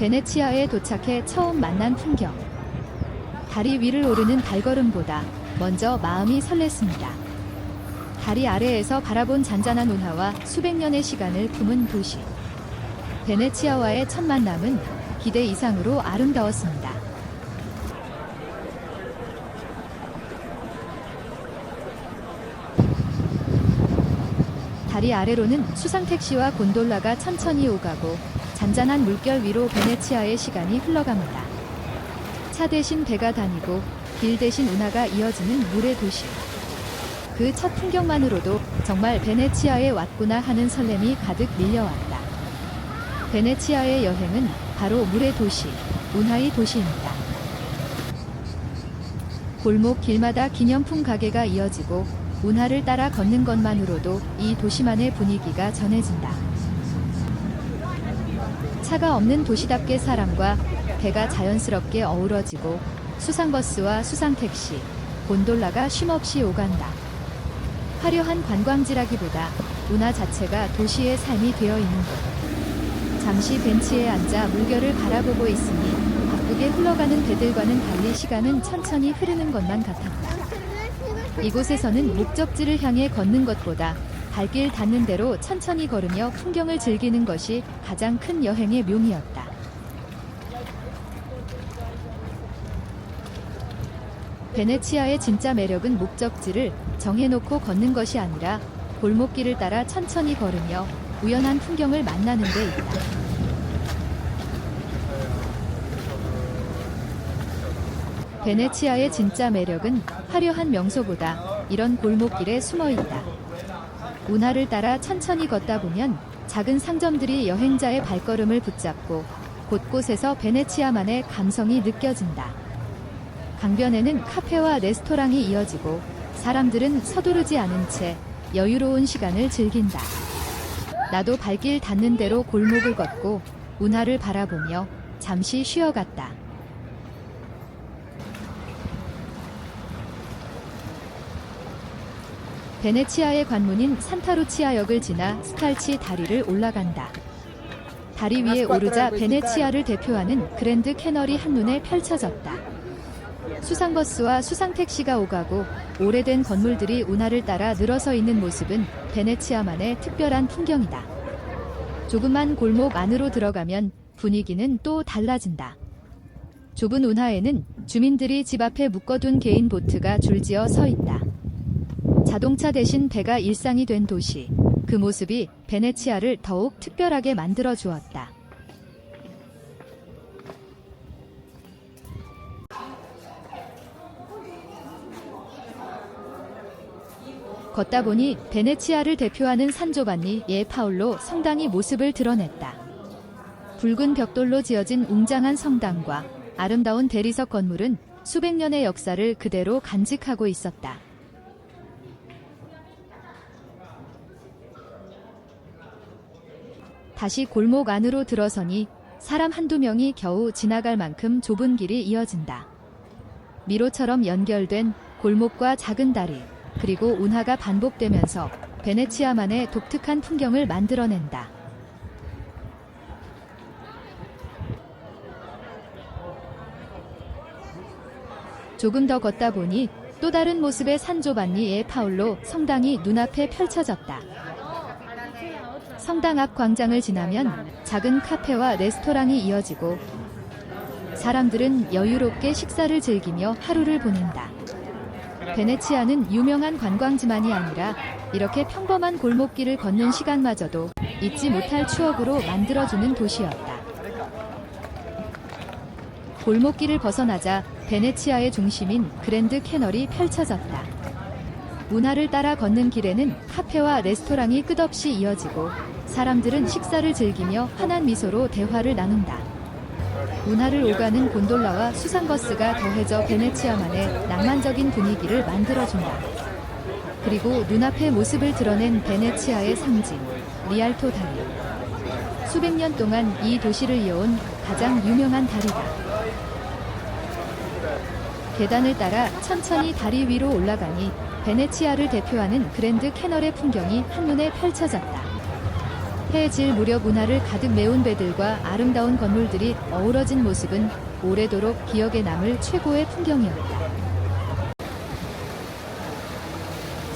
베네치아에 도착해 처음 만난 풍경. 다리 위를 오르는 발걸음보다 먼저 마음이 설렜습니다. 다리 아래에서 바라본 잔잔한 운하와 수백 년의 시간을 품은 도시. 베네치아와의 첫 만남은 기대 이상으로 아름다웠습니다. 다리 아래로는 수상택시와 곤돌라가 천천히 오가고 잔잔한 물결 위로 베네치아의 시간이 흘러갑니다. 차 대신 배가 다니고 길 대신 운하가 이어지는 물의 도시. 그 첫 풍경만으로도 정말 베네치아에 왔구나 하는 설렘이 가득 밀려왔다. 베네치아의 여행은 바로 물의 도시, 운하의 도시입니다. 골목 길마다 기념품 가게가 이어지고 운하를 따라 걷는 것만으로도 이 도시만의 분위기가 전해진다. 차가 없는 도시답게 사람과 배가 자연스럽게 어우러지고 수상버스와 수상택시, 곤돌라가 쉼없이 오간다. 화려한 관광지라기보다 운하 자체가 도시의 삶이 되어 있는 곳. 잠시 벤치에 앉아 물결을 바라보고 있으니 바쁘게 흘러가는 배들과는 달리 시간은 천천히 흐르는 것만 같았다. 이곳에서는 목적지를 향해 걷는 것보다 발길 닿는 대로 천천히 걸으며 풍경을 즐기는 것이 가장 큰 여행의 묘미였다. 베네치아의 진짜 매력은 목적지를 정해놓고 걷는 것이 아니라 골목길을 따라 천천히 걸으며 우연한 풍경을 만나는 데 있다. 베네치아의 진짜 매력은 화려한 명소보다 이런 골목길에 숨어있다. 운하를 따라 천천히 걷다 보면 작은 상점들이 여행자의 발걸음을 붙잡고 곳곳에서 베네치아만의 감성이 느껴진다. 강변에는 카페와 레스토랑이 이어지고 사람들은 서두르지 않은 채 여유로운 시간을 즐긴다. 나도 발길 닿는 대로 골목을 걷고 운하를 바라보며 잠시 쉬어갔다. 베네치아의 관문인 산타루치아역을 지나 스칼치 다리를 올라간다. 다리 위에 오르자 베네치아를 대표하는 그랜드 캐널이 한눈에 펼쳐졌다. 수상버스와 수상택시가 오가고 오래된 건물들이 운하를 따라 늘어서 있는 모습은 베네치아만의 특별한 풍경이다. 조그만 골목 안으로 들어가면 분위기는 또 달라진다. 좁은 운하에는 주민들이 집 앞에 묶어둔 개인 보트가 줄지어 서 있다. 자동차 대신 배가 일상이 된 도시. 그 모습이 베네치아를 더욱 특별하게 만들어 주었다. 걷다 보니 베네치아를 대표하는 산조반니 예 파올로 성당이 모습을 드러냈다. 붉은 벽돌로 지어진 웅장한 성당과 아름다운 대리석 건물은 수백 년의 역사를 그대로 간직하고 있었다. 다시 골목 안으로 들어서니 사람 한두 명이 겨우 지나갈 만큼 좁은 길이 이어진다. 미로처럼 연결된 골목과 작은 다리, 그리고 운하가 반복되면서 베네치아만의 독특한 풍경을 만들어낸다. 조금 더 걷다 보니 또 다른 모습의 산조반니 예 파올로 성당이 눈앞에 펼쳐졌다. 성당 앞 광장을 지나면 작은 카페와 레스토랑이 이어지고 사람들은 여유롭게 식사를 즐기며 하루를 보낸다. 베네치아는 유명한 관광지만이 아니라 이렇게 평범한 골목길을 걷는 시간마저도 잊지 못할 추억으로 만들어주는 도시였다. 골목길을 벗어나자 베네치아의 중심인 그랜드 캐널이 펼쳐졌다. 운하를 따라 걷는 길에는 카페와 레스토랑이 끝없이 이어지고 사람들은 식사를 즐기며 환한 미소로 대화를 나눈다. 운하를 오가는 곤돌라와 수상버스가 더해져 베네치아만의 낭만적인 분위기를 만들어준다. 그리고 눈앞의 모습을 드러낸 베네치아의 상징, 리알토 다리. 수백 년 동안 이 도시를 이어온 가장 유명한 다리다. 계단을 따라 천천히 다리 위로 올라가니 베네치아를 대표하는 그랜드 캐널의 풍경이 한눈에 펼쳐졌다. 해의 질 무렵 운하를 가득 메운 배들과 아름다운 건물들이 어우러진 모습은 오래도록 기억에 남을 최고의 풍경이었다.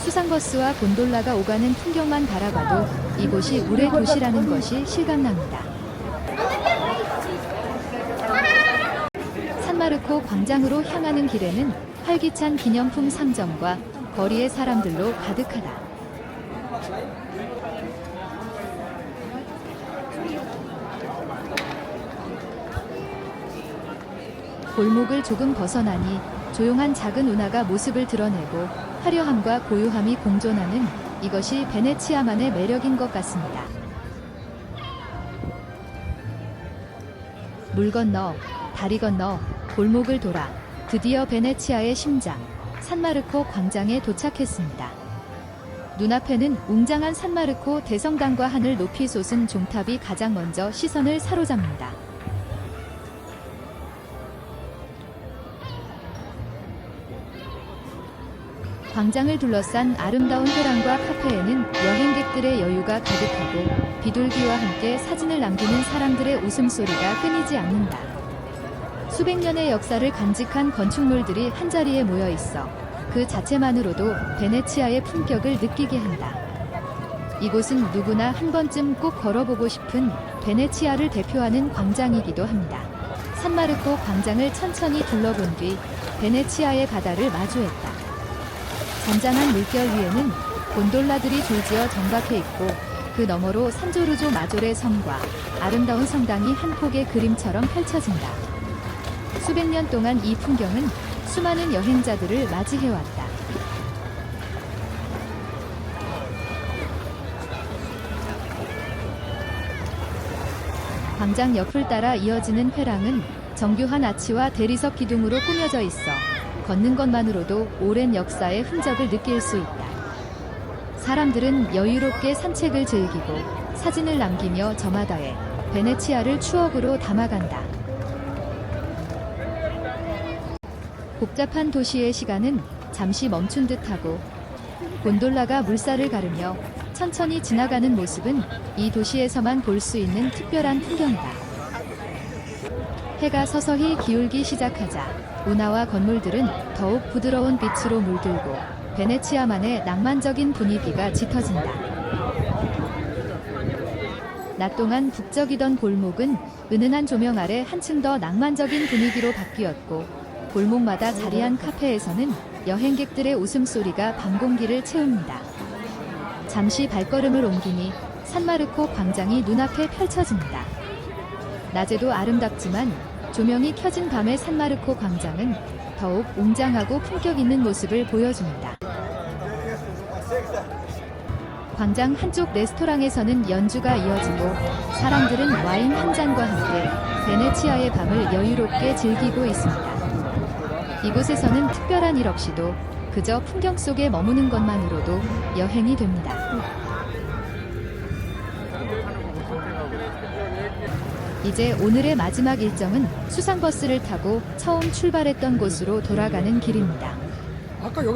수상버스와 곤돌라가 오가는 풍경만 바라봐도 이곳이 물의 도시라는 것이 실감납니다. 산마르코 광장으로 향하는 길에는 활기찬 기념품 상점과 거리의 사람들로 가득하다. 골목을 조금 벗어나니 조용한 작은 운하가 모습을 드러내고 화려함과 고요함이 공존하는 이것이 베네치아만의 매력인 것 같습니다. 물 건너, 다리 건너, 골목을 돌아 드디어 베네치아의 심장, 산마르코 광장에 도착했습니다. 눈앞에는 웅장한 산마르코 대성당과 하늘 높이 솟은 종탑이 가장 먼저 시선을 사로잡는다. 광장을 둘러싼 아름다운 회랑과 카페에는 여행객들의 여유가 가득하고 비둘기와 함께 사진을 남기는 사람들의 웃음소리가 끊이지 않는다. 수백 년의 역사를 간직한 건축물들이 한자리에 모여 있어 그 자체만으로도 베네치아의 품격을 느끼게 한다. 이곳은 누구나 한 번쯤 꼭 걸어보고 싶은 베네치아를 대표하는 광장이기도 합니다. 산마르코 광장을 천천히 둘러본 뒤 베네치아의 바다를 마주했다. 잔잔한 물결 위에는 곤돌라들이 줄지어 정박해 있고 그 너머로 산조르조 마조레 성과 아름다운 성당이 한 폭의 그림처럼 펼쳐진다. 수백 년 동안 이 풍경은 수많은 여행자들을 맞이해왔다. 광장 옆을 따라 이어지는 회랑은 정교한 아치와 대리석 기둥으로 꾸며져 있어 걷는 것만으로도 오랜 역사의 흔적을 느낄 수 있다. 사람들은 여유롭게 산책을 즐기고 사진을 남기며 저마다의 베네치아를 추억으로 담아간다. 복잡한 도시의 시간은 잠시 멈춘 듯하고 곤돌라가 물살을 가르며 천천히 지나가는 모습은 이 도시에서만 볼 수 있는 특별한 풍경이다. 해가 서서히 기울기 시작하자 운하와 건물들은 더욱 부드러운 빛으로 물들고 베네치아만의 낭만적인 분위기가 짙어진다. 낮 동안 북적이던 골목은 은은한 조명 아래 한층 더 낭만적인 분위기로 바뀌었고 골목마다 자리한 카페에서는 여행객들의 웃음소리가 밤 공기를 채웁니다. 잠시 발걸음을 옮기니 산마르코 광장이 눈앞에 펼쳐집니다. 낮에도 아름답지만 조명이 켜진 밤의 산마르코 광장은 더욱 웅장하고 품격 있는 모습을 보여줍니다. 광장 한쪽 레스토랑에서는 연주가 이어지고 사람들은 와인 한 잔과 함께 베네치아의 밤을 여유롭게 즐기고 있습니다. 이곳에서는 특별한 일 없이도 그저 풍경 속에 머무는 것만으로도 여행이 됩니다. 이제 오늘의 마지막 일정은 수상버스를 타고 처음 출발했던 곳으로 돌아가는 길입니다.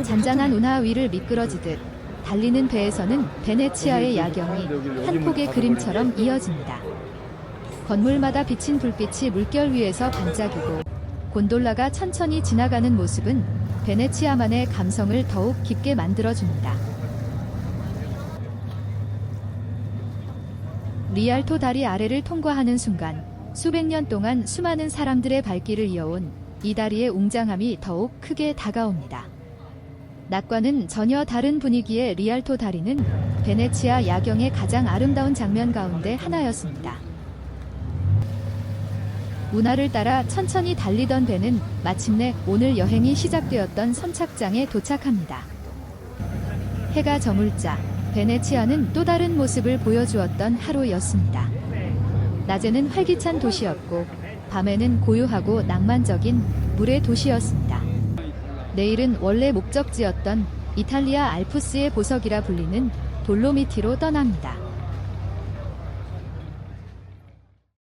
잔잔한 운하 위를 미끄러지듯 달리는 배에서는 베네치아의 야경이 한 폭의 그림처럼 이어집니다. 건물마다 비친 불빛이 물결 위에서 반짝이고 곤돌라가 천천히 지나가는 모습은 베네치아만의 감성을 더욱 깊게 만들어줍니다. 리알토 다리 아래를 통과하는 순간 수백 년 동안 수많은 사람들의 발길을 이어온 이 다리의 웅장함이 더욱 크게 다가옵니다. 낮과는 전혀 다른 분위기의 리알토 다리는 베네치아 야경의 가장 아름다운 장면 가운데 하나였습니다. 운하를 따라 천천히 달리던 배는 마침내 오늘 여행이 시작되었던 선착장에 도착합니다. 해가 저물자 베네치아는 또 다른 모습을 보여주었던 하루였습니다. 낮에는 활기찬 도시였고 밤에는 고요하고 낭만적인 물의 도시였습니다. 내일은 원래 목적지였던 이탈리아 알프스의 보석이라 불리는 돌로미티로 떠납니다.